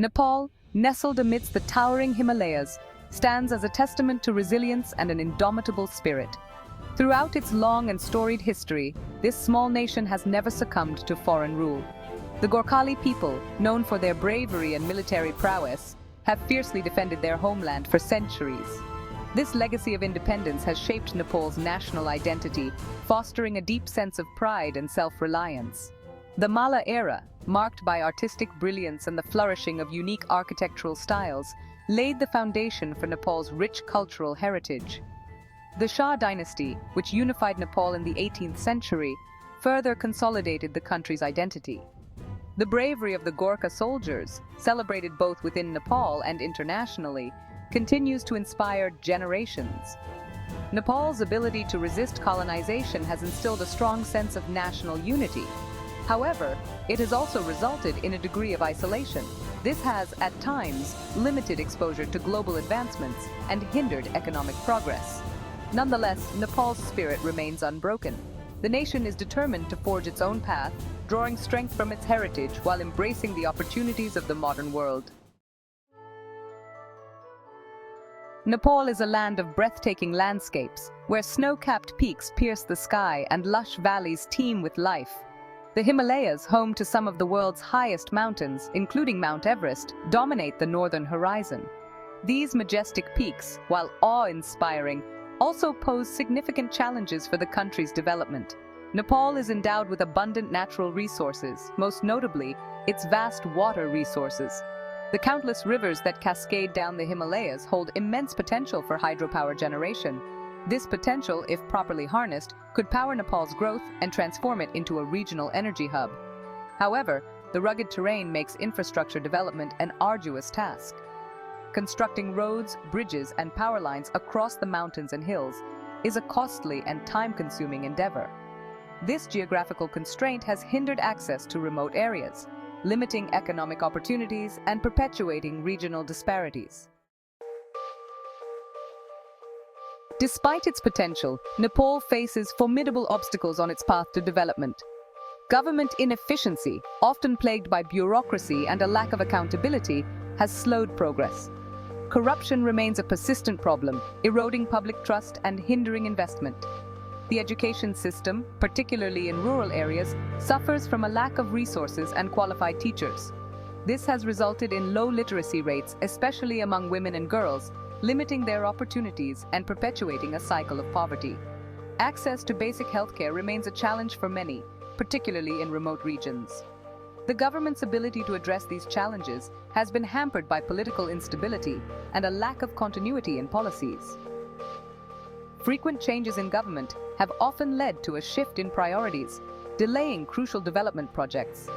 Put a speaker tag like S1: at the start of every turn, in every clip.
S1: Nepal, nestled amidst the towering Himalayas, stands as a testament to resilience and an indomitable spirit. Throughout its long and storied history, this small nation has never succumbed to foreign rule. The Gorkhali people, known for their bravery and military prowess, have fiercely defended their homeland for centuries. This legacy of independence has shaped Nepal's national identity, fostering a deep sense of pride and self-reliance. The Malla era, marked by artistic brilliance and the flourishing of unique architectural styles, laid the foundation for Nepal's rich cultural heritage. The Shah dynasty, which unified Nepal in the 18th century, further consolidated the country's identity. The bravery of the Gorkha soldiers, celebrated both within Nepal and internationally, continues to inspire generations. Nepal's ability to resist colonization has instilled a strong sense of national unity. However, it has also resulted in a degree of isolation. This has, at times, limited exposure to global advancements and hindered economic progress. Nonetheless, Nepal's spirit remains unbroken. The nation is determined to forge its own path, drawing strength from its heritage while embracing the opportunities of the modern world. Nepal is a land of breathtaking landscapes, where snow-capped peaks pierce the sky and lush valleys teem with life. The Himalayas, home to some of the world's highest mountains, including Mount Everest, dominate the northern horizon. These majestic peaks, while awe-inspiring, also pose significant challenges for the country's development. Nepal is endowed with abundant natural resources, most notably its vast water resources. The countless rivers that cascade down the Himalayas hold immense potential for hydropower generation. This potential, if properly harnessed, could power Nepal's growth and transform it into a regional energy hub. However, the rugged terrain makes infrastructure development an arduous task. Constructing roads, bridges, and power lines across the mountains and hills is a costly and time-consuming endeavor. This geographical constraint has hindered access to remote areas, limiting economic opportunities and perpetuating regional disparities. Despite its potential, Nepal faces formidable obstacles on its path to development. Government inefficiency, often plagued by bureaucracy and a lack of accountability, has slowed progress. Corruption remains a persistent problem, eroding public trust and hindering investment. The education system, particularly in rural areas, suffers from a lack of resources and qualified teachers. This has resulted in low literacy rates, especially among women and girls, limiting their opportunities and perpetuating a cycle of poverty. Access to basic healthcare remains a challenge for many, particularly in remote regions. The government's ability to address these challenges has been hampered by political instability and a lack of continuity in policies. Frequent changes in government have often led to a shift in priorities, delaying crucial development projects.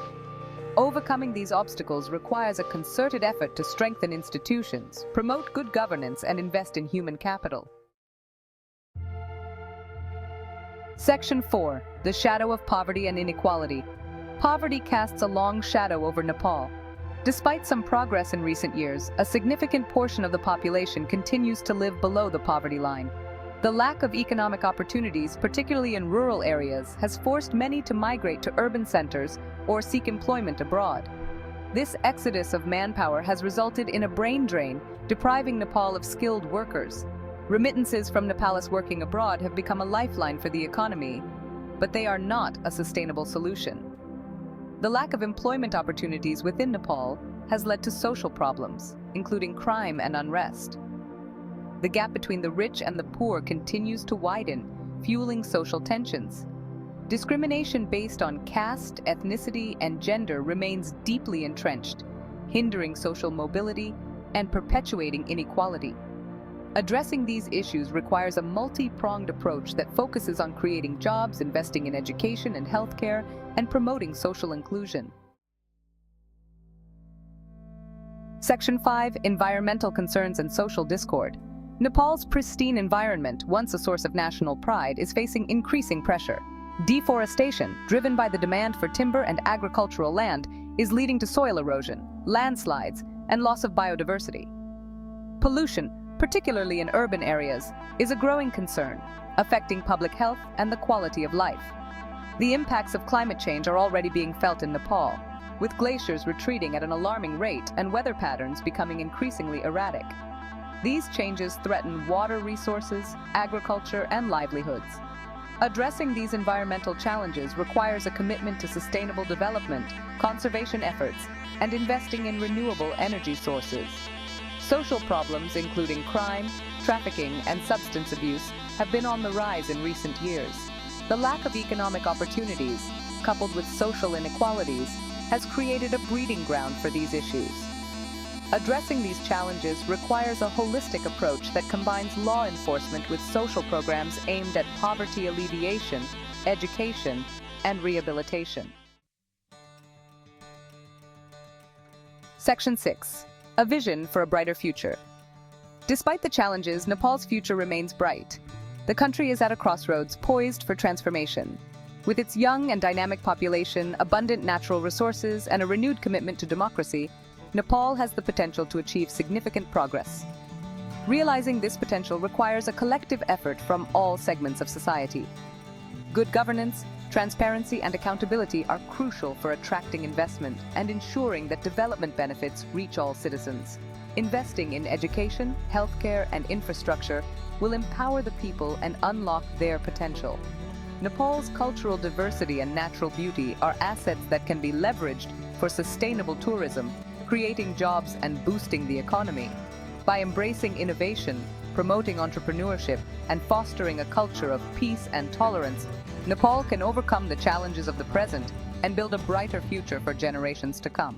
S1: Overcoming these obstacles requires a concerted effort to strengthen institutions, promote good governance, and invest in human capital. Section 4. The shadow of poverty and inequality. Poverty casts a long shadow over Nepal. Despite some progress in recent years, a significant portion of the population continues to live below the poverty line. The lack of economic opportunities, particularly in rural areas, has forced many to migrate to urban centers or seek employment abroad. This exodus of manpower has resulted in a brain drain, depriving Nepal of skilled workers. Remittances from Nepalis working abroad have become a lifeline for the economy, but they are not a sustainable solution. The lack of employment opportunities within Nepal has led to social problems, including crime and unrest. The gap between the rich and the poor continues to widen, fueling social tensions. Discrimination based on caste, ethnicity, and gender remains deeply entrenched, hindering social mobility and perpetuating inequality. Addressing these issues requires a multi-pronged approach that focuses on creating jobs, investing in education and healthcare, and promoting social inclusion. Section 5. Environmental concerns and social discord. Nepal's pristine environment, once a source of national pride, is facing increasing pressure. Deforestation, driven by the demand for timber and agricultural land, is leading to soil erosion, landslides, and loss of biodiversity. Pollution, particularly in urban areas, is a growing concern, affecting public health and the quality of life. The impacts of climate change are already being felt in Nepal. with glaciers retreating at an alarming rate and weather patterns becoming increasingly erratic. These changes threaten water resources, agriculture, and livelihoods. Addressing these environmental challenges requires a commitment to sustainable development, conservation efforts, and investing in renewable energy sources. Social problems, including crime, trafficking, and substance abuse, have been on the rise in recent years. The lack of economic opportunities, coupled with social inequalities, has created a breeding ground for these issues. Addressing these challenges requires a holistic approach that combines law enforcement with social programs aimed at poverty alleviation, education, and rehabilitation. Section 6. A vision for a brighter future. Despite the challenges, Nepal's future remains bright. The country is at a crossroads poised for transformation. With its young and dynamic population, abundant natural resources, and a renewed commitment to democracy, Nepal has the potential to achieve significant progress. Realizing this potential requires a collective effort from all segments of society. Good governance, transparency, and accountability are crucial for attracting investment and ensuring that development benefits reach all citizens. Investing in education, healthcare, and infrastructure will empower the people and unlock their potential. Nepal's cultural diversity and natural beauty are assets that can be leveraged for sustainable tourism, creating jobs and boosting the economy. By embracing innovation, promoting entrepreneurship, and fostering a culture of peace and tolerance, Nepal can overcome the challenges of the present and build a brighter future for generations to come.